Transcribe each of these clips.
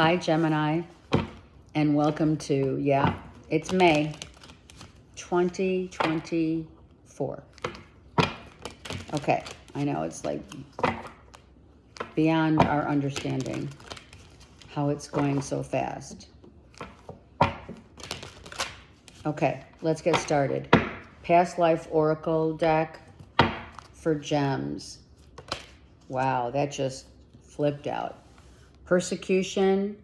Hi, Gemini, and welcome to, it's May 2024. Okay, I know it's like beyond our understanding how it's going so fast. Okay, let's get started. Past life oracle deck for gems. Wow, that just flipped out. Persecution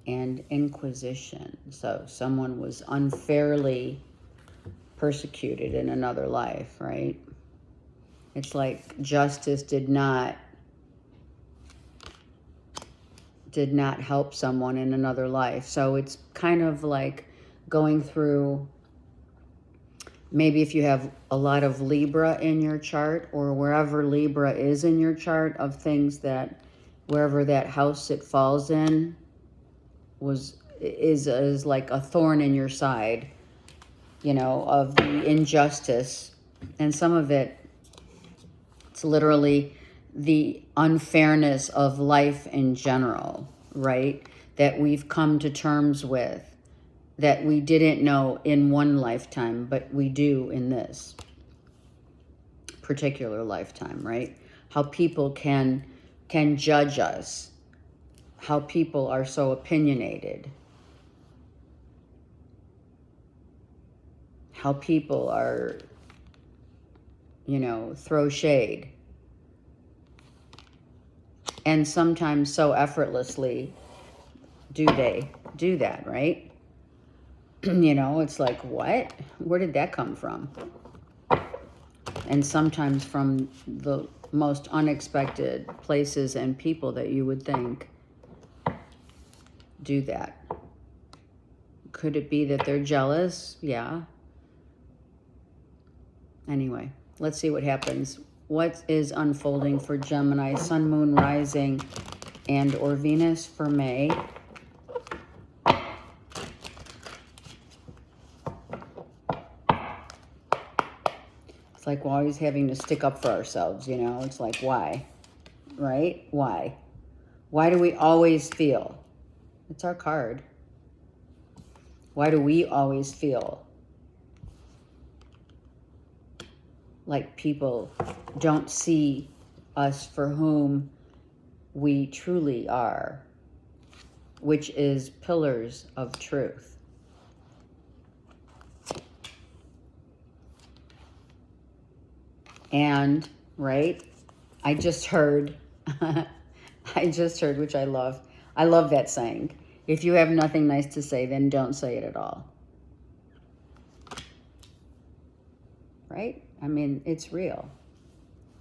and inquisition. So someone was unfairly persecuted in another life, right? It's like justice did not help someone in another life. So it's kind of like going through, maybe if you have a lot of Libra in your chart, or wherever Libra is in your chart, of things that wherever that house it falls in is like a thorn in your side, you know, of the injustice. And some of it's literally the unfairness of life in general, right? That we've come to terms with, that we didn't know in one lifetime, but we do in this particular lifetime, right? How people can judge us, how people are so opinionated, how people are, you know, throw shade. And sometimes so effortlessly do they do that, right? You know, it's like, what? Where did that come from? And sometimes from the most unexpected places and people that you would think do that. Could it be that they're jealous? Yeah. Anyway, let's see what happens. What is unfolding for Gemini, Sun, Moon, Rising, and or Venus for May? It's like we're always having to stick up for ourselves, you know? It's like, why? Right? Why? Why do we always feel? It's our card. Why do we always feel like people don't see us for whom we truly are, which is pillars of truth? And, right, I just heard, which I love. I love that saying. If you have nothing nice to say, then don't say it at all. Right? I mean, it's real.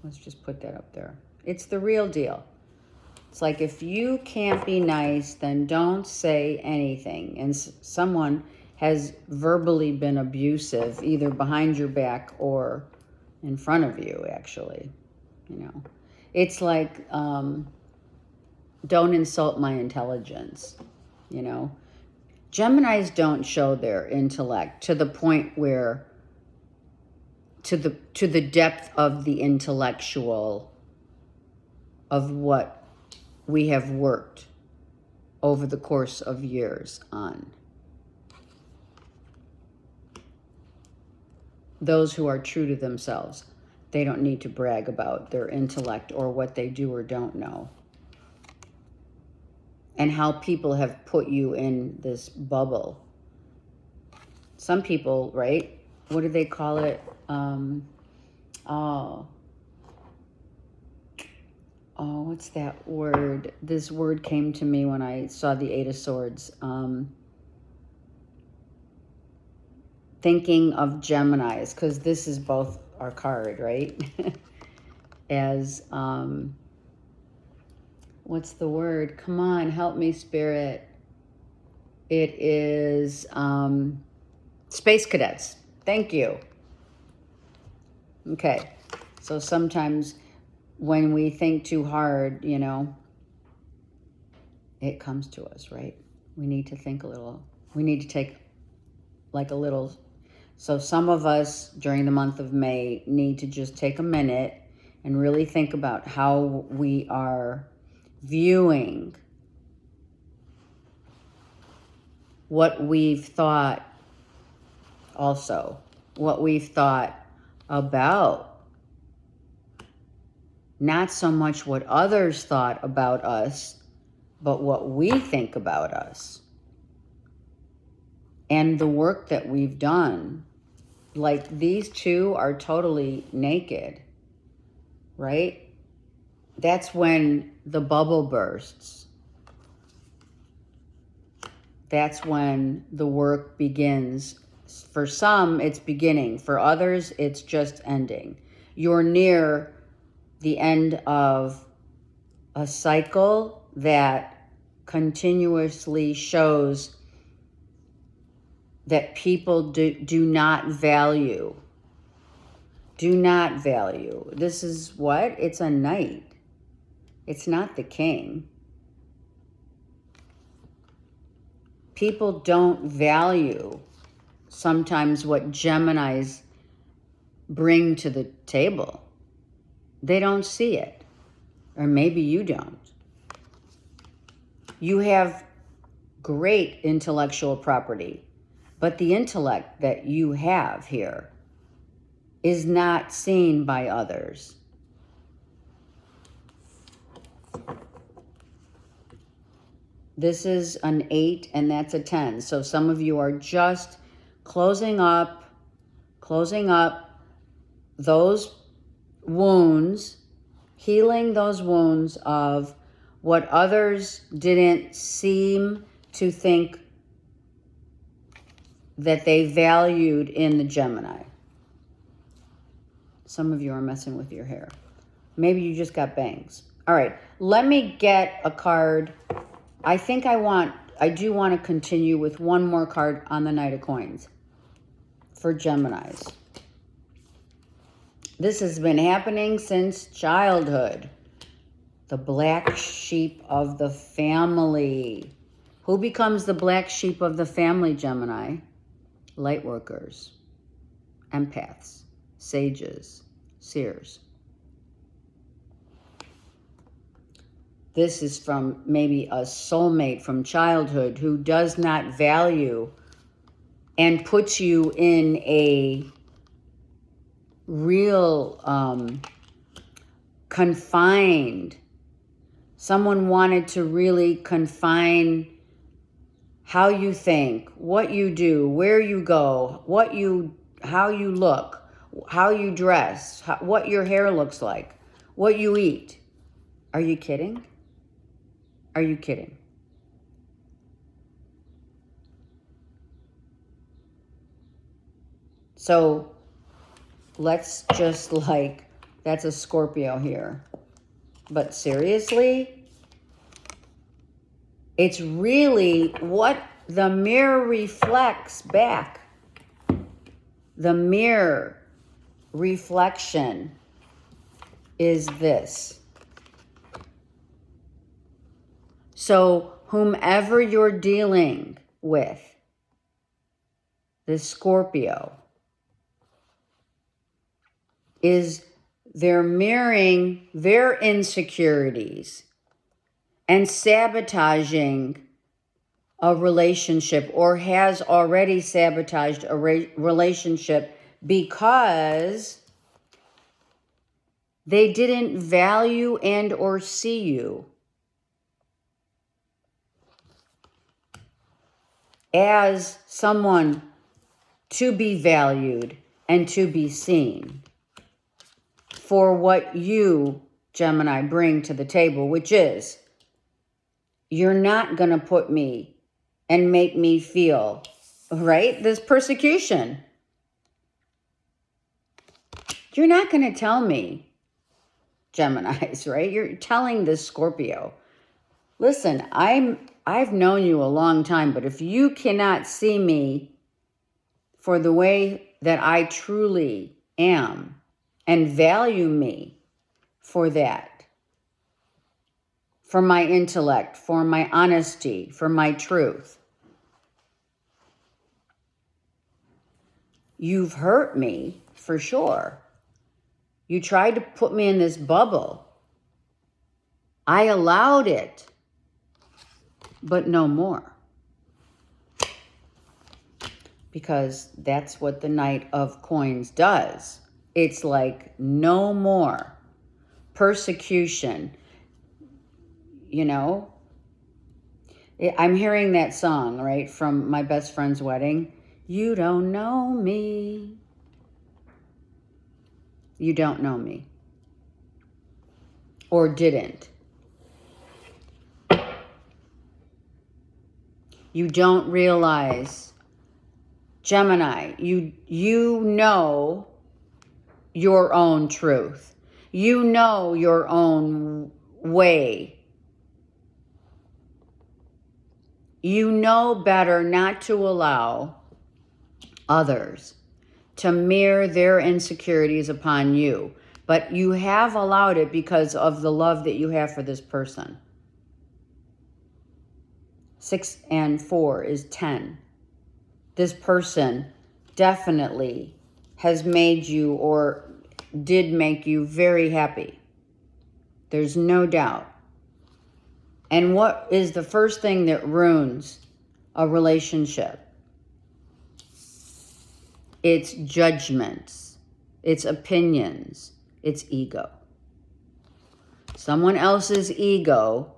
Let's just put that up there. It's the real deal. It's like, if you can't be nice, then don't say anything. And someone has verbally been abusive, either behind your back or in front of you, actually. You know, it's like, don't insult my intelligence. You know, Geminis don't show their intellect to the point where, to the depth of the intellectual of what we have worked over the course of years on. Those who are true to themselves, they don't need to brag about their intellect or what they do or don't know. And how people have put you in this bubble. Some people, right? What do they call it? What's that word? This word came to me when I saw the Eight of Swords. Thinking of Geminis, because this is both our card, right? As, what's the word? Come on, help me, Spirit. It is space cadets. Thank you. Okay, so sometimes when we think too hard, you know, it comes to us, right? We need to think a little. We need to take like a little. So some of us during the month of May need to just take a minute and really think about how we are viewing what we've thought also, what we've thought about. Not so much what others thought about us, but what we think about us. And the work that we've done. Like these two are totally naked, right? That's when the bubble bursts. That's when the work begins. For some, it's beginning. For others, it's just ending. You're near the end of a cycle that continuously shows that people do not value. Do not value. This is what? It's a knight. It's not the king. People don't value sometimes what Geminis bring to the table. They don't see it. Or maybe you don't. You have great intellectual property, but the intellect that you have here is not seen by others. This is an 8 and that's a 10. So some of you are just closing up those wounds, healing those wounds of what others didn't seem to think that they valued in the Gemini. Some of you are messing with your hair. Maybe you just got bangs. All right, let me get a card. I do want to continue with one more card on the Knight of Coins for Geminis. This has been happening since childhood. The black sheep of the family. Who becomes the black sheep of the family, Gemini? Light workers, empaths, sages, seers. This is from maybe a soulmate from childhood who does not value and puts you in a real confined. Someone wanted to really confine how you think, what you do, where you go, how you look, how you dress, what your hair looks like, what you eat. Are you kidding? Are you kidding? So let's just that's a Scorpio here. But seriously, it's really what the mirror reflects back. The mirror reflection is this. So whomever you're dealing with, this Scorpio, they're mirroring their insecurities and sabotaging a relationship, or has already sabotaged a relationship because they didn't value and or see you as someone to be valued and to be seen for what you, Gemini, bring to the table, which is, you're not going to put me and make me feel, right? This persecution. You're not going to tell me, Geminis, right? You're telling this Scorpio, listen, I've known you a long time, but if you cannot see me for the way that I truly am and value me for that, for my intellect, for my honesty, for my truth, you've hurt me for sure. You tried to put me in this bubble. I allowed it, but no more. Because that's what the Knight of Coins does. It's like no more persecution. You know, I'm hearing that song, right, from my best friend's wedding. You don't know me. You don't know me. Or didn't. You don't realize, Gemini, you know your own truth. You know your own way. You know better not to allow others to mirror their insecurities upon you. But you have allowed it because of the love that you have for this person. 6 and 4 is 10. This person definitely has made you or did make you very happy. There's no doubt. And what is the first thing that ruins a relationship? It's judgments, it's opinions, it's ego. Someone else's ego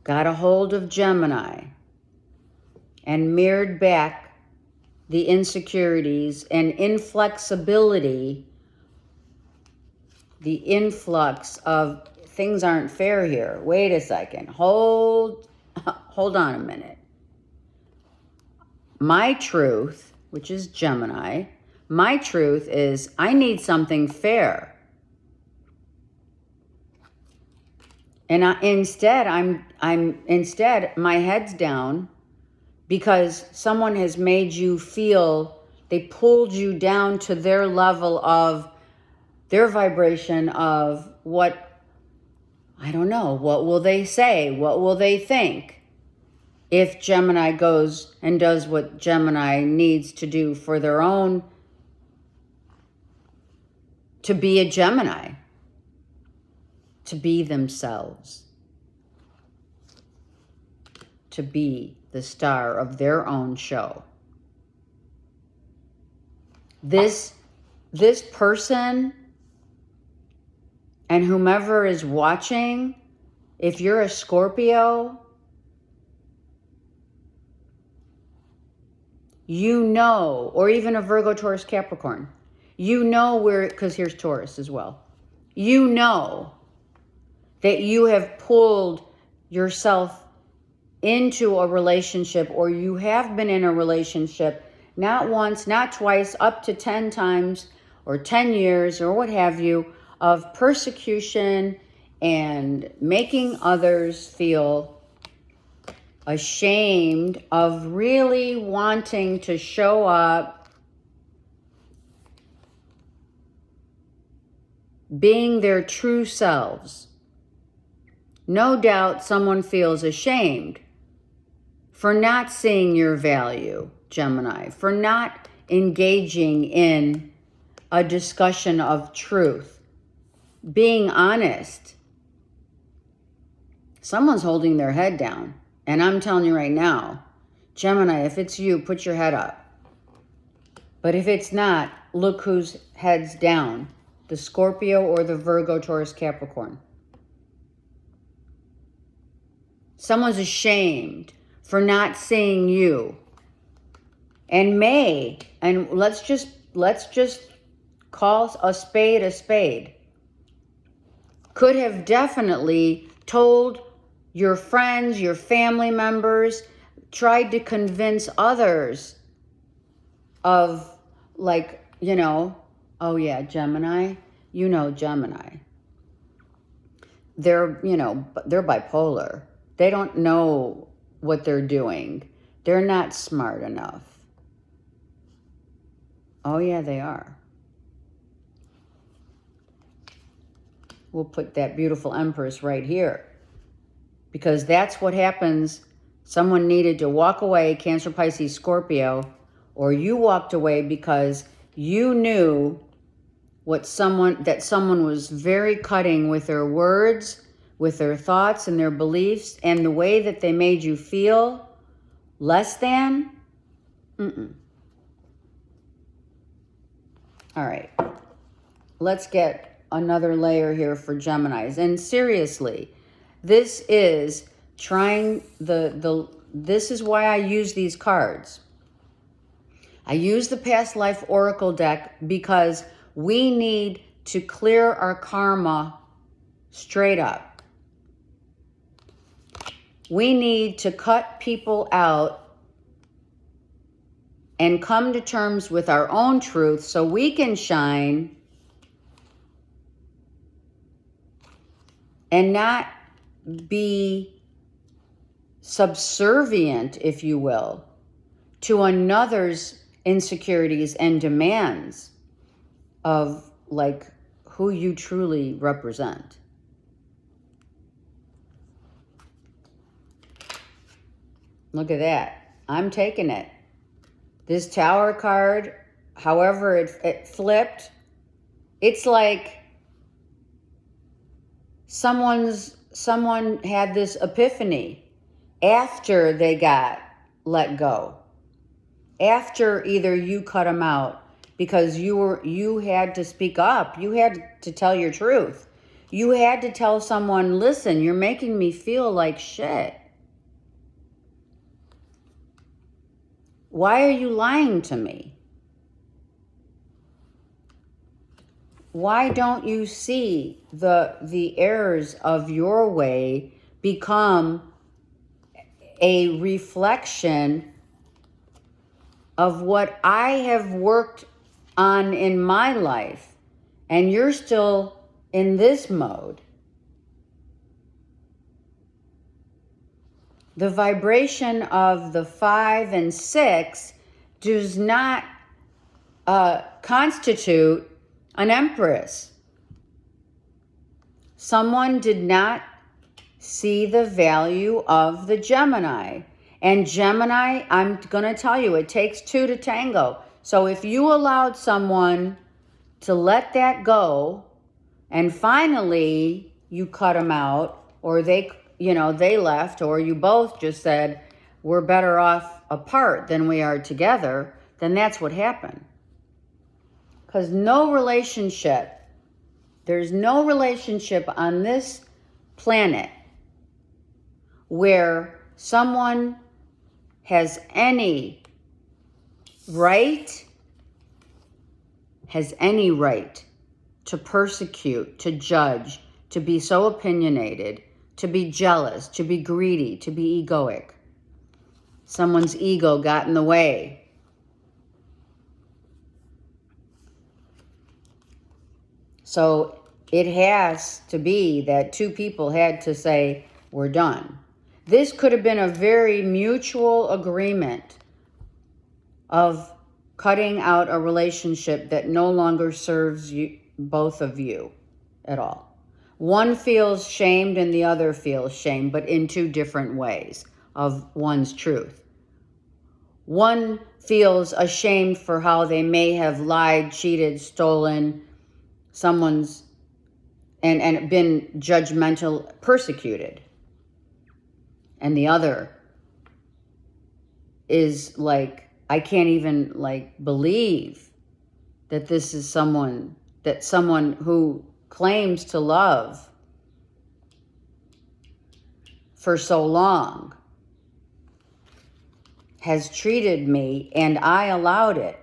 got a hold of Gemini and mirrored back the insecurities and inflexibility, the influx of things aren't fair here. Wait a second. Hold on a minute. My truth, which is Gemini, my truth is I need something fair. And instead my head's down because someone has made you feel, they pulled you down to their level of their vibration of what, I don't know, what will they say? What will they think? If Gemini goes and does what Gemini needs to do for their own, to be a Gemini, to be themselves, to be the star of their own show. This person and whomever is watching, if you're a Scorpio, you know, or even a Virgo, Taurus, Capricorn, you know where, because here's Taurus as well, you know that you have pulled yourself into a relationship, or you have been in a relationship, not once, not twice, up to 10 times or 10 years or what have you, of persecution and making others feel ashamed of really wanting to show up, being their true selves. No doubt someone feels ashamed for not seeing your value, Gemini, for not engaging in a discussion of truth, being honest. Someone's holding their head down. And I'm telling you right now, Gemini, if it's you, put your head up. But if it's not, look whose head's down, the Scorpio or the Virgo, Taurus, Capricorn. Someone's ashamed for not seeing you. And May, and let's just call a spade, could have definitely told your friends, your family members, tried to convince others of, like, you know, oh yeah, Gemini, you know Gemini. They're, you know, they're bipolar. They don't know what they're doing. They're not smart enough. Oh yeah, they are. We'll put that beautiful Empress right here. Because that's what happens. Someone needed to walk away, Cancer, Pisces, Scorpio, or you walked away because you knew that someone was very cutting with their words, with their thoughts and their beliefs and the way that they made you feel less than, mm-mm. All right. Let's get another layer here for Geminis. And seriously, this is trying this is why I use these cards. I use the past life oracle deck because we need to clear our karma straight up. We need to cut people out and come to terms with our own truth so we can shine and not be subservient, if you will, to another's insecurities and demands of like who you truly represent. Look at that. I'm taking it. This Tower card, however it flipped, it's like someone had this epiphany after they got let go. After either you cut them out because you had to speak up, you had to tell your truth. You had to tell someone, listen, you're making me feel like shit. Why are you lying to me? Why don't you see the errors of your way become a reflection of what I have worked on in my life, and you're still in this mode? The vibration of the 5 and 6 does not constitute an empress. Someone did not see the value of the Gemini. And Gemini, I'm going to tell you, it takes two to tango. So if you allowed someone to let that go and finally you cut them out, or they left, or you both just said, we're better off apart than we are together, then that's what happened. Because there's no relationship on this planet where someone has any right to persecute, to judge, to be so opinionated, to be jealous, to be greedy, to be egoic. Someone's ego got in the way. So it has to be that two people had to say, we're done. This could have been a very mutual agreement of cutting out a relationship that no longer serves you, both of you at all. One feels shamed and the other feels shamed, but in two different ways of one's truth. One feels ashamed for how they may have lied, cheated, stolen someone's, and been judgmental, persecuted. And the other is like, I can't even believe that this is someone who claims to love for so long has treated me and I allowed it.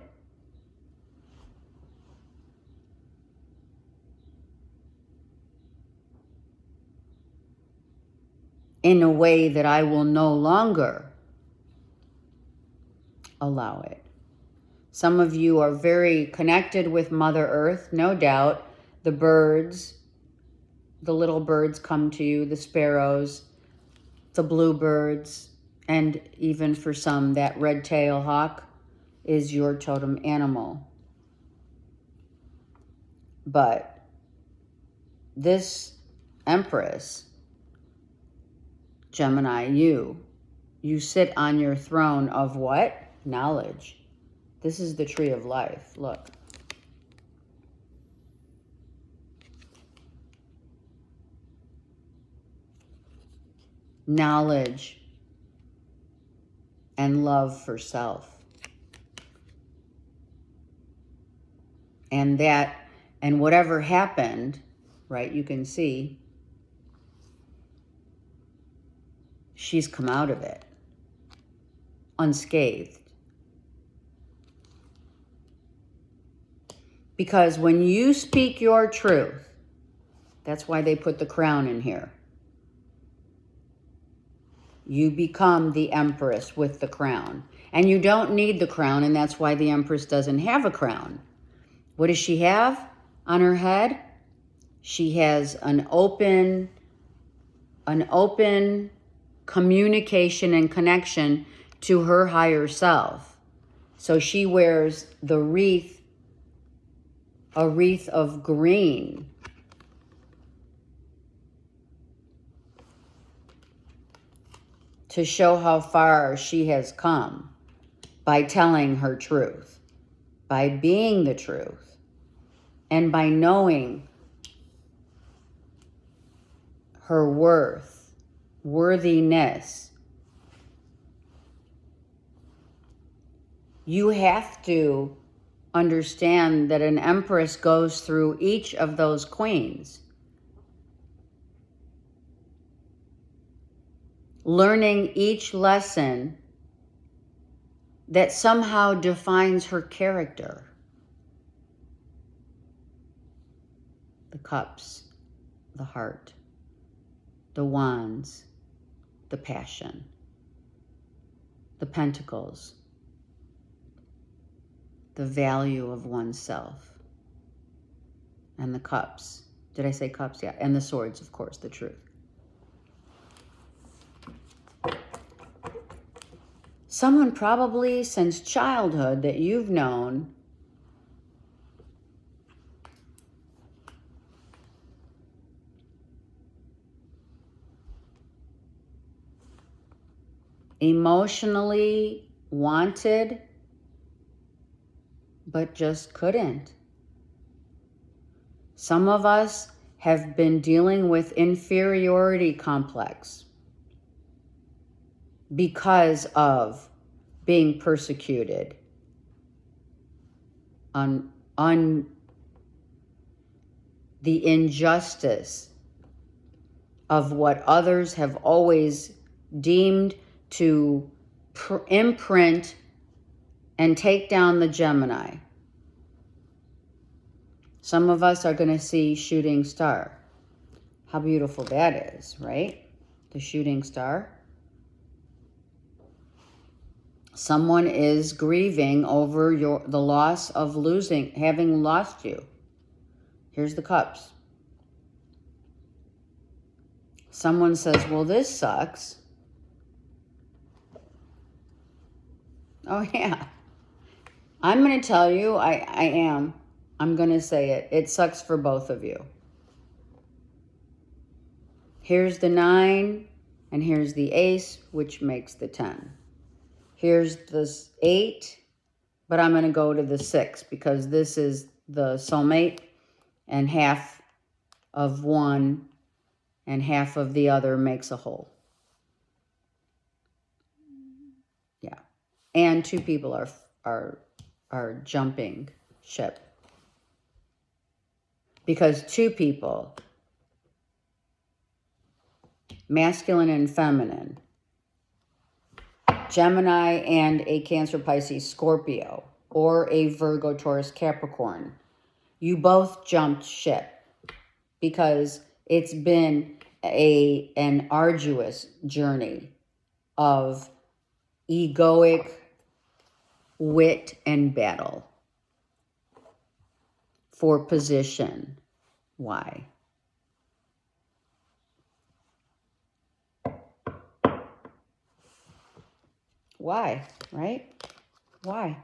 In a way that I will no longer allow it. Some of you are very connected with Mother Earth, no doubt. The birds, the little birds come to you, the sparrows, the bluebirds, and even for some, that red-tailed hawk is your totem animal. But this Empress, Gemini, you sit on your throne of what? Knowledge. This is the tree of life. Look. knowledge, and love for self. And whatever happened, right, you can see she's come out of it unscathed. Because when you speak your truth, that's why they put the crown in here. You become the empress with the crown. And you don't need the crown, and that's why the empress doesn't have a crown. What does she have on her head? She has an open communication and connection to her higher self. So she wears the wreath, a wreath of green. To show how far she has come by telling her truth, by being the truth, and by knowing her worthiness. You have to understand that an empress goes through each of those queens, learning each lesson that somehow defines her character. The cups, the heart, the wands, the passion, the pentacles, the value of oneself, and the cups. Did I say cups? Yeah. And the swords, of course, the truth. Someone probably since childhood that you've known emotionally wanted but just couldn't. Some of us have been dealing with inferiority complex because of being persecuted on the injustice of what others have always deemed to imprint and take down the Gemini. Some of us are going to see shooting star. How beautiful that is, right? The shooting star. Someone is grieving over the loss of having lost you. Here's the cups. Someone says, well, this sucks. Oh, yeah. I'm going to tell you, I'm going to say it. It sucks for both of you. Here's the 9, and here's the ace, which makes the 10. Here's the 8, but I'm going to go to the 6 because this is the soulmate, and half of one and half of the other makes a whole. Yeah. And 2 people are jumping ship. Because 2 people, masculine and feminine, Gemini and a Cancer, Pisces, Scorpio, or a Virgo, Taurus, Capricorn, you both jumped ship because it's been an arduous journey of egoic wit and battle for position. Why? Why, right? Why?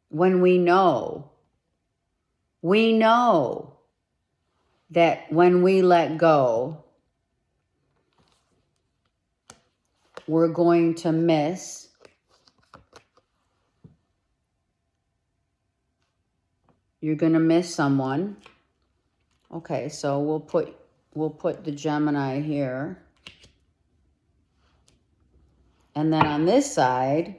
When we know that when we let go, we're going to miss you're going to miss someone. Okay, so we'll put we'll put the Gemini here. And then on this side,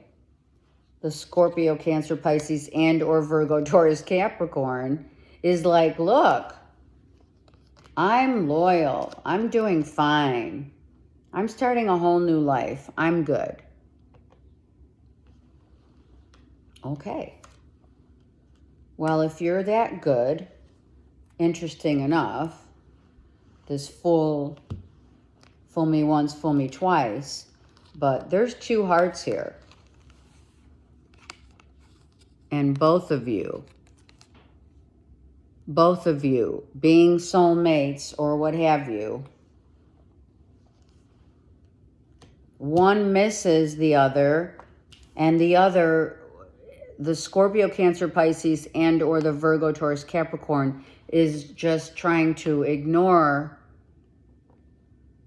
the Scorpio, Cancer, Pisces, and or Virgo, Taurus, Capricorn is like, look, I'm loyal. I'm doing fine. I'm starting a whole new life. I'm good. Okay. Well, if you're that good, interesting enough, this fool me once, fool me twice, but there's two hearts here. And both of you being soulmates or what have you, one misses the other, and the other, the Scorpio, Cancer, Pisces, and or the Virgo, Taurus, Capricorn, is just trying to ignore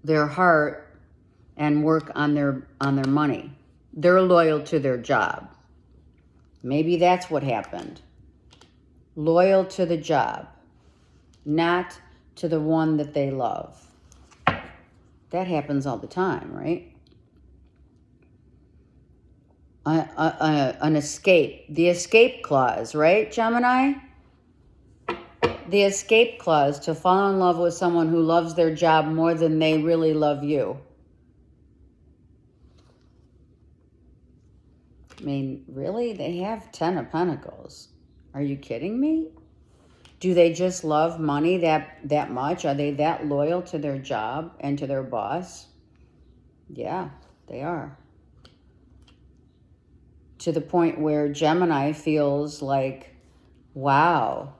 their heart and work on their money. They're loyal to their job. Maybe that's what happened. Loyal to the job, not to the one that they love. That happens all the time, right? An escape. The escape clause, right, Gemini? The escape clause, to fall in love with someone who loves their job more than they really love you. I mean, really? They have 10 of Pentacles. Are you kidding me? Do they just love money that much? Are they that loyal to their job and to their boss? Yeah, they are. To the point where Gemini feels like, wow.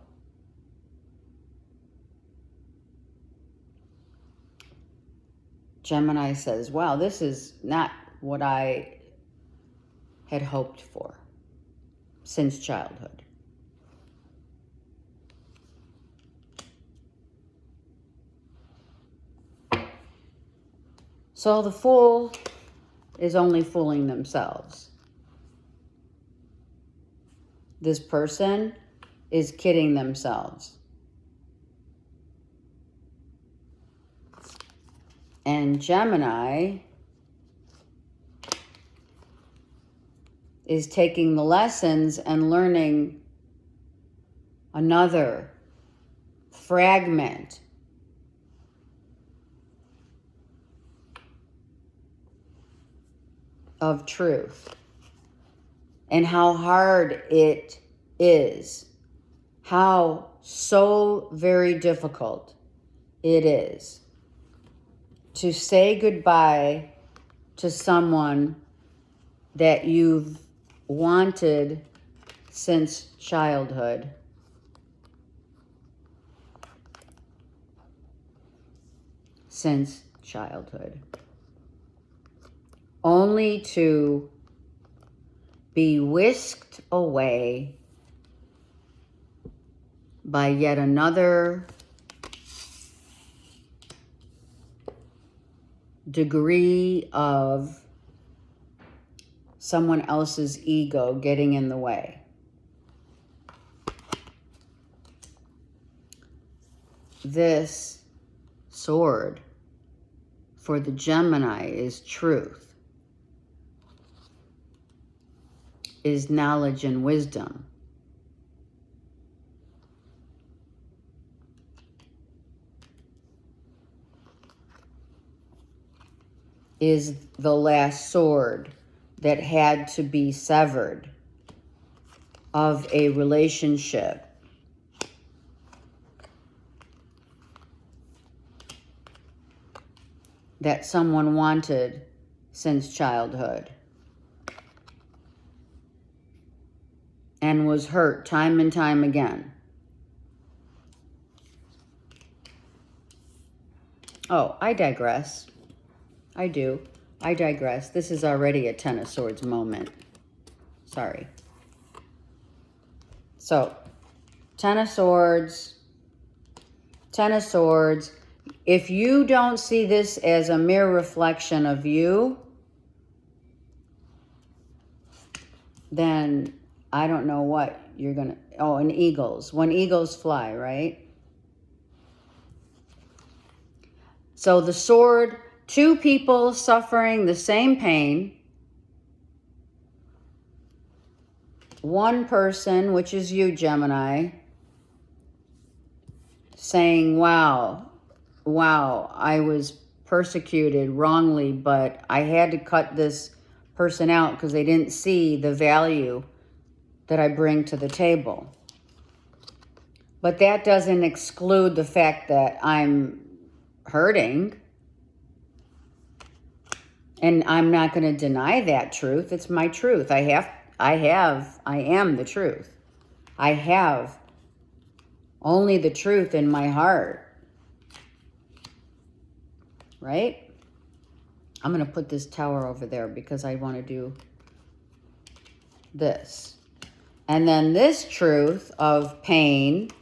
Gemini says, wow, this is not what I had hoped for since childhood. So the fool is only fooling themselves. This person is kidding themselves. And Gemini is taking the lessons and learning another fragment of truth and how hard it is, how so very difficult it is to say goodbye to someone that you've wanted since childhood. Since childhood. Only to be whisked away by yet another degree of someone else's ego getting in the way. This sword for the Gemini is truth, is knowledge and wisdom. Is the last sword that had to be severed of a relationship that someone wanted since childhood and was hurt time and time again. Oh, I digress. I do. I digress. This is already a Ten of Swords moment. Sorry. So, Ten of Swords. Ten of Swords. If you don't see this as a mere reflection of you, then I don't know what you're going to... Oh, and eagles. When eagles fly, right? So the sword, two people suffering the same pain. One person, which is you, Gemini, saying, wow, I was persecuted wrongly, but I had to cut this person out because they didn't see the value that I bring to the table. But that doesn't exclude the fact that I'm hurting. And I'm not going to deny that truth. It's my truth. I am the truth. I have only the truth in my heart. Right? I'm going to put this tower over there because I want to do this. And then this truth of pain,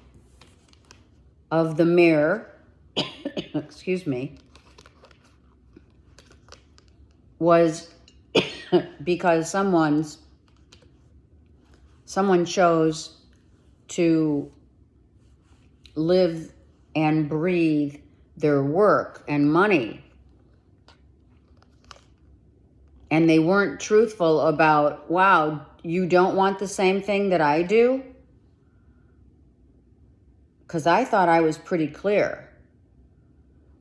of the mirror, excuse me, was because someone chose to live and breathe their work and money. And they weren't truthful about, wow, you don't want the same thing that I do? Because I thought I was pretty clear.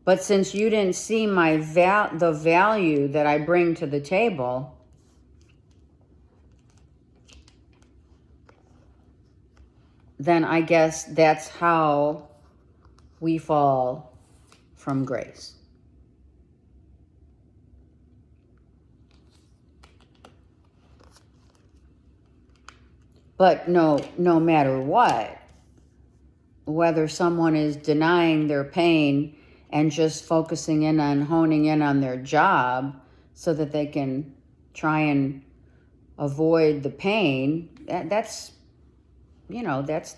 But since you didn't see the value that I bring to the table, then I guess that's how we fall from grace. But no matter what, whether someone is denying their pain and just focusing in on honing in on their job so that they can try and avoid the pain, that's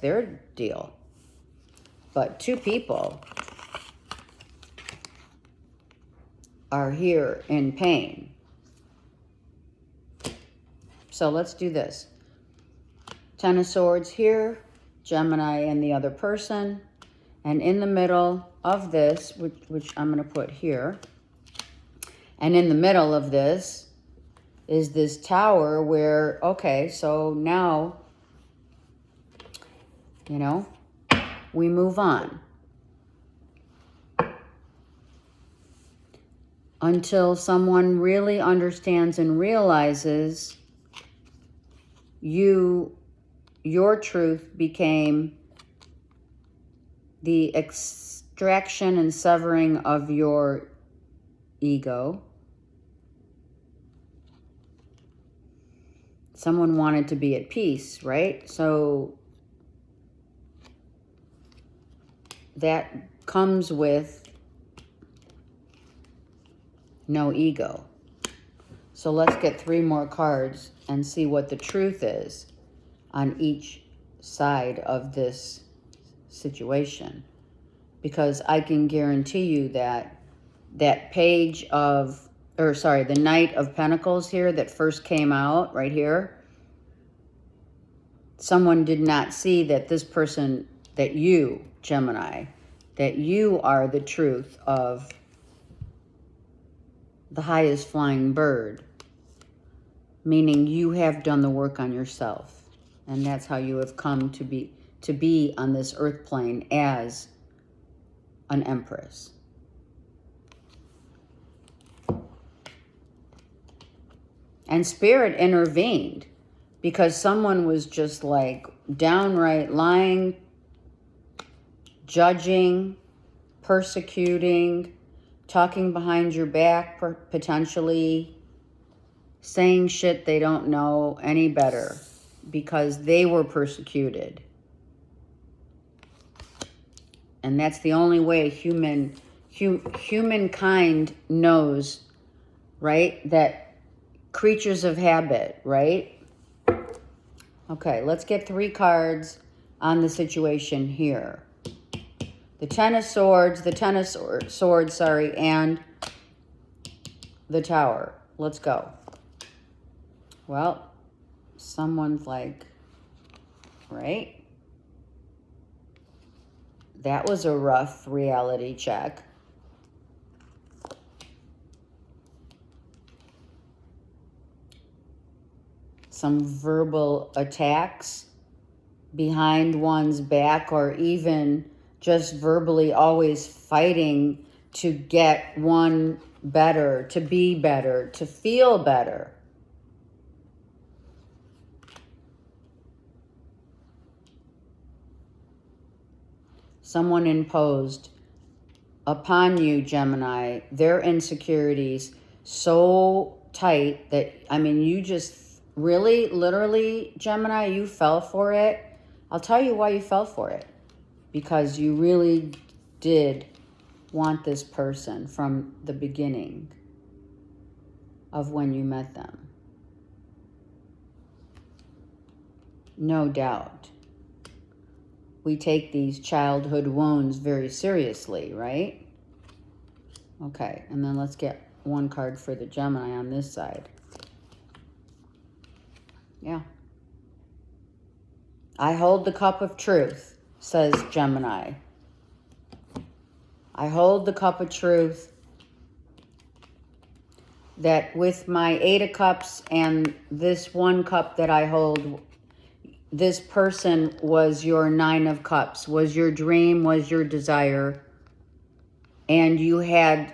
their deal. But two people are here in pain. So let's do this. Ten of Swords here, Gemini and the other person. And in the middle of this, which I'm going to put here, and in the middle of this is this tower where, okay, so now, we move on. Until someone really understands and realizes your truth became the extraction and severing of your ego. Someone wanted to be at peace, right? So that comes with no ego. So let's get 3 more cards and see what the truth is on each side of this situation. Because I can guarantee you that the Knight of Pentacles here that first came out right here, someone did not see that this person, that you, Gemini, that you are the truth of the highest flying bird, meaning you have done the work on yourself. And that's how you have come to be on this earth plane as an empress. And Spirit intervened because someone was just like downright lying, judging, persecuting, talking behind your back, potentially saying shit they don't know any better because they were persecuted. And that's the only way humankind knows, right? That creatures of habit, right? Okay, let's get 3 cards on the situation here. The Ten of Swords, and the Tower. Let's go. Well, someone's like, right? That was a rough reality check. some verbal attacks behind one's back, or even just verbally always fighting to get one better, to be better, to feel better. Someone imposed upon you, Gemini, their insecurities so tight that, I mean, you just really, literally, Gemini, you fell for it. I'll tell you why you fell for it. Because you really did want this person from the beginning of when you met them. No doubt. We take these childhood wounds very seriously, right? Okay, and then let's get one card for the Gemini on this side. Yeah. I hold the cup of truth, says Gemini. I hold the cup of truth that with my 8 of Cups and this 1 cup that I hold, this person was your 9 of Cups, was your dream, was your desire, and you had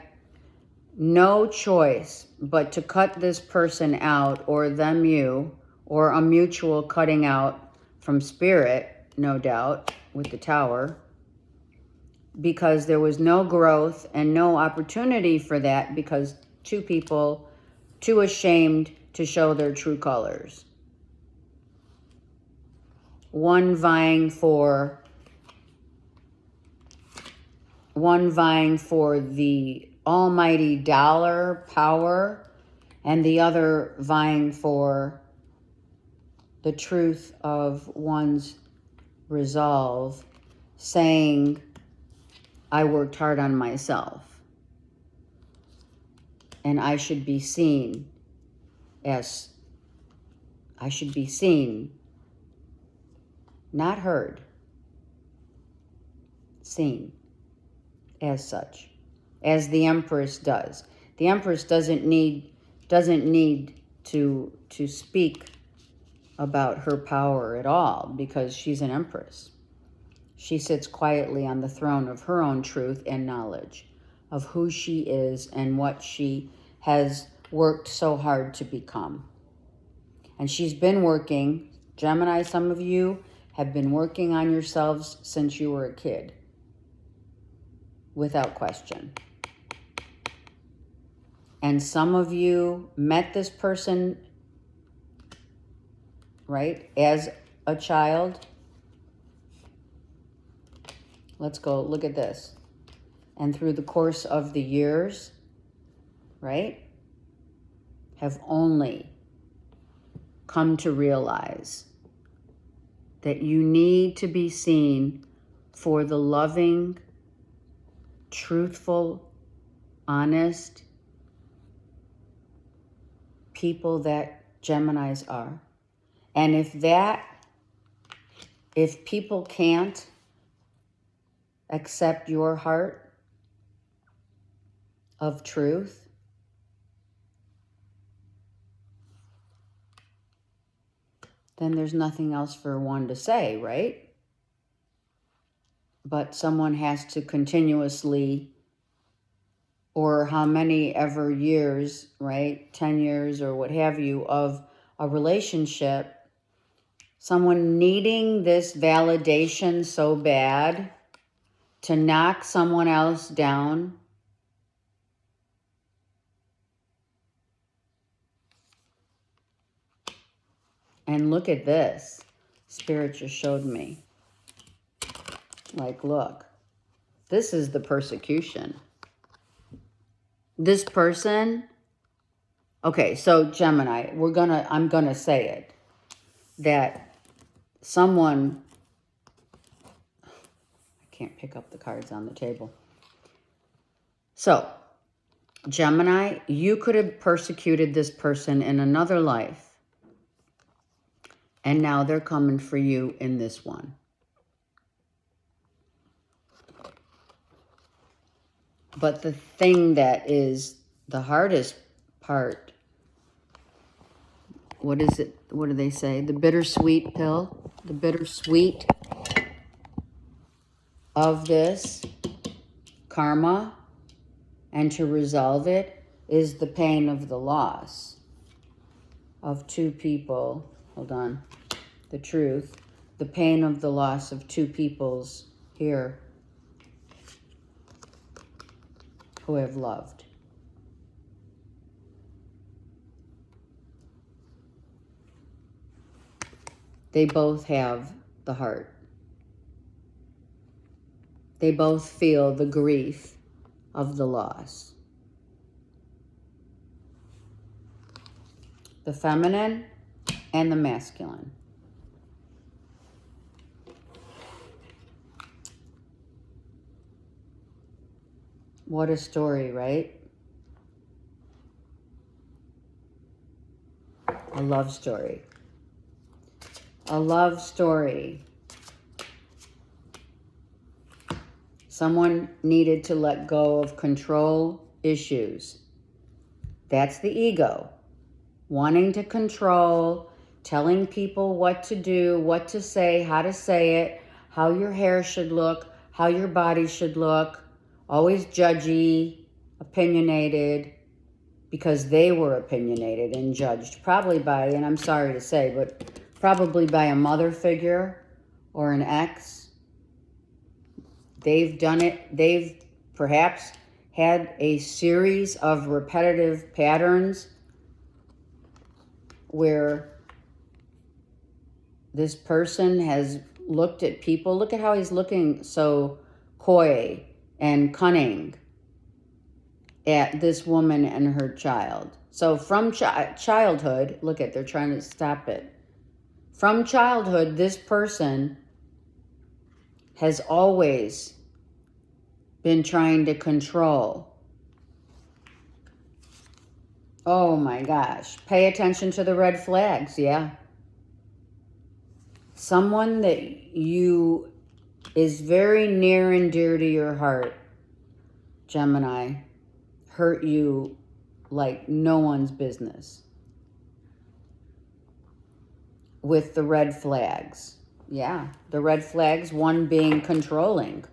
no choice but to cut this person out, or them you, or a mutual cutting out from spirit, no doubt, with the Tower, because there was no growth and no opportunity for that, because 2 people too ashamed to show their true colors. One vying for the almighty dollar power, and the other vying for the truth of one's resolve, saying, I worked hard on myself, and I should be seen, not heard, seen as such, as the Empress does. The Empress doesn't need to speak about her power at all, because she's an Empress. She sits quietly on the throne of her own truth and knowledge of who she is and what she has worked so hard to become. And she's been working, Gemini, some of you have been working on yourselves since you were a kid, without question. And some of you met this person, right, as a child. Let's go look at this. And through the course of the years, right, have only come to realize that you need to be seen for the loving, truthful, honest people that Geminis are. And if people can't accept your heart of truth, then there's nothing else for one to say, right? But someone has to continuously, or how many ever years, right, 10 years or what have you, of a relationship, someone needing this validation so bad to knock someone else down. And look at this. Spirit just showed me. Like, look, this is the persecution. This person, okay, so Gemini, I'm gonna say it, that someone, I can't pick up the cards on the table. So, Gemini, you could have persecuted this person in another life, and now they're coming for you in this one. But the thing that is the hardest part what is it? What do they say? The bittersweet pill, the bittersweet of this karma, and to resolve it is the pain of the loss of two people. Hold on. The truth. The pain of the loss of two peoples here who have loved. They both have the heart. They both feel the grief of the loss. The feminine and the masculine. What a story, right? A love story. A love story. Someone needed to let go of control issues. That's the ego. Wanting to control, telling people what to do, what to say, how to say it, how your hair should look, how your body should look, always judgy, opinionated, because they were opinionated and judged, probably by, and I'm sorry to say, but probably by a mother figure or an ex. They've done it. They've perhaps had a series of repetitive patterns where this person has looked at people. Look at how he's looking so coy and cunning at this woman and her child. So from childhood, look at, they're trying to stop it. From childhood, this person has always been trying to control. Oh my gosh. Pay attention to the red flags, yeah. Someone that you is very near and dear to your heart, Gemini, hurt you like no one's business. With the red flags. Yeah, the red flags, one being controlling.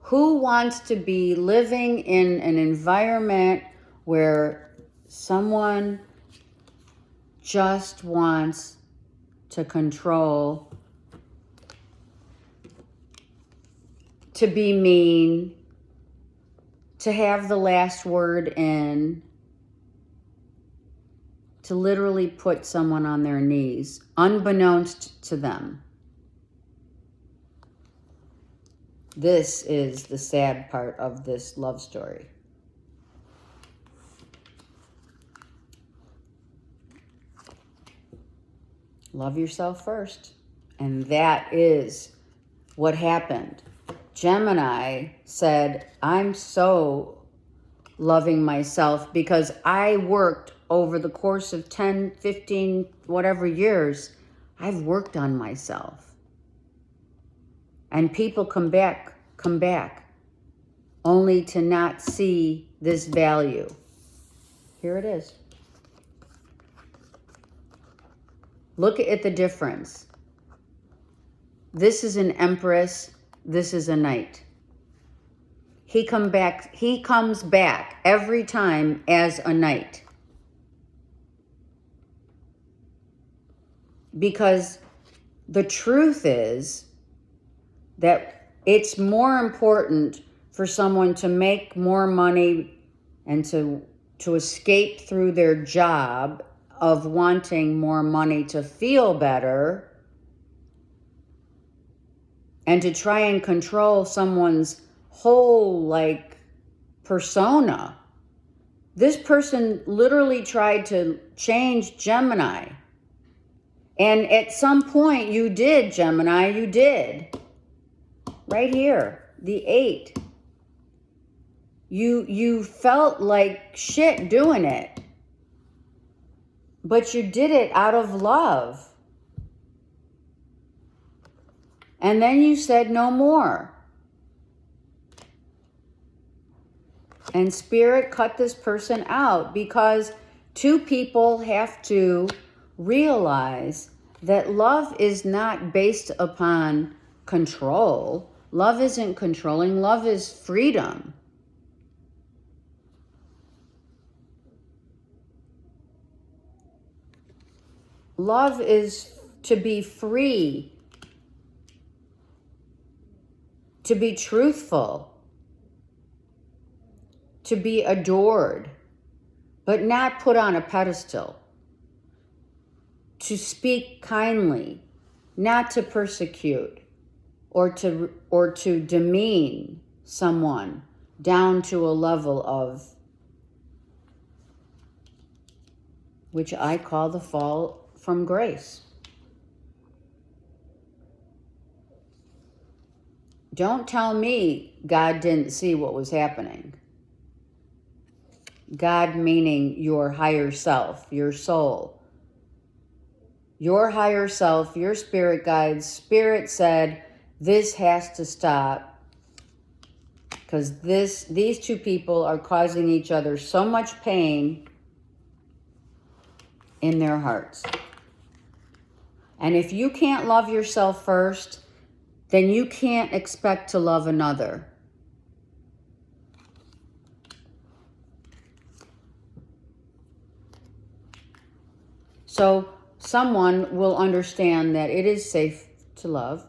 Who wants to be living in an environment where someone just wants to control, to be mean, to have the last word in, to literally put someone on their knees, unbeknownst to them? This is the sad part of this love story. Love yourself first. And that is what happened. Gemini said, I'm so loving myself because I worked over the course of 10, 15, whatever years, I've worked on myself. And people come back, only to not see this value. Here it is. Look at the difference. This is an empress, this is a knight. He comes back every time as a knight. Because the truth is that it's more important for someone to make more money and to escape through their job of wanting more money to feel better and to try and control someone's whole persona. This person literally tried to change Gemini. And at some point you did, Gemini, you did. Right here, the 8. You felt like shit doing it. But you did it out of love. And then you said no more. And Spirit cut this person out because Two people have to realize that love is not based upon control. Love isn't controlling. Love is freedom. Love is to be free, to be truthful, to be adored, but not put on a pedestal, to speak kindly, not to persecute or to demean someone down to a level of, which I call the fall from grace. Don't tell me God didn't see what was happening. God meaning your higher self, your soul. Your higher self, your spirit guides, spirit said, this has to stop because these two people are causing each other so much pain in their hearts. And if you can't love yourself first, then you can't expect to love another. So someone will understand that it is safe to love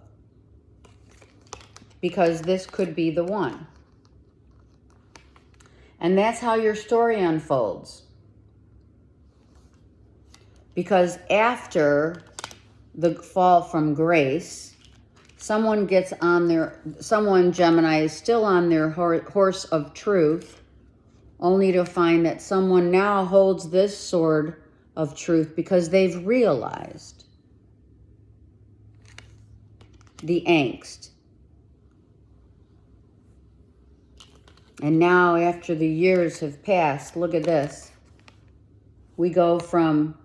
because this could be the one. And that's how your story unfolds. Because after the fall from grace, someone, Gemini, is still on their horse of truth, only to find that someone now holds this sword of truth because they've realized the angst. And now, after the years have passed, look at this. We go from,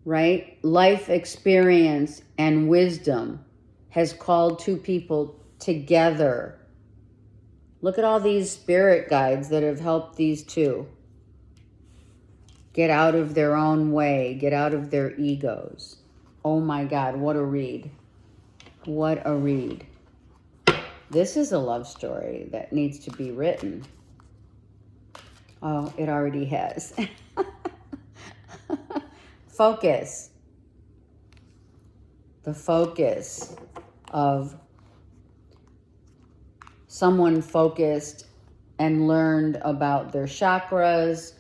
life experience and wisdom has called two people together. Look at all these spirit guides that have helped these two get out of their own way, get out of their egos. Oh my God, what a read. What a read. This is a love story that needs to be written. Oh, it already has. Focus. The focus of someone focused and learned about their chakras.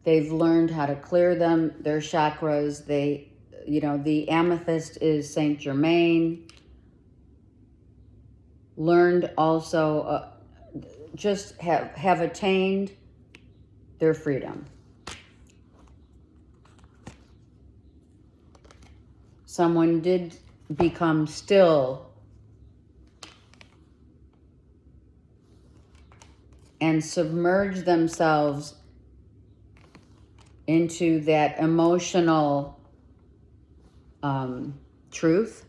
They've learned how to clear them, their chakras. The amethyst is Saint Germain. Learned also, just have attained their freedom. Someone did become still and submerge themselves into that emotional truth.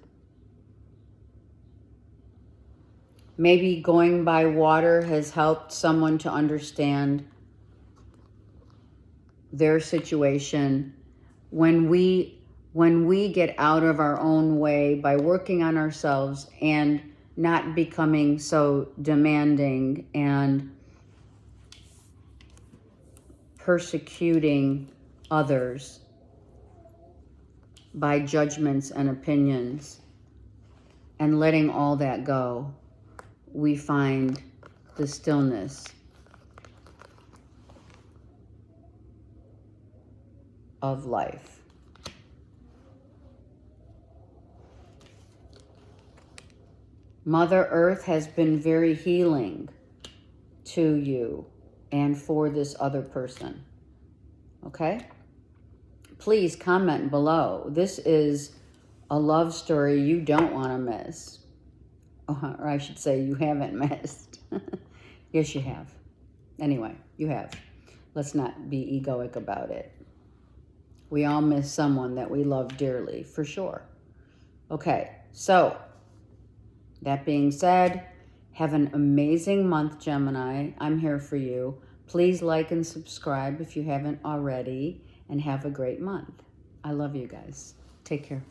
Maybe going by water has helped someone to understand their situation. When we get out of our own way by working on ourselves and not becoming so demanding and persecuting others by judgments and opinions and letting all that go, we find the stillness of life. Mother Earth has been very healing to you and for this other person. Okay? Please comment below. This is a love story you don't want to miss. Or I should say you haven't missed. Yes, you have. Anyway, you have. Let's not be egoic about it. We all miss someone that we love dearly, for sure. Okay, so that being said, have an amazing month, Gemini. I'm here for you. Please like and subscribe if you haven't already, and have a great month. I love you guys. Take care.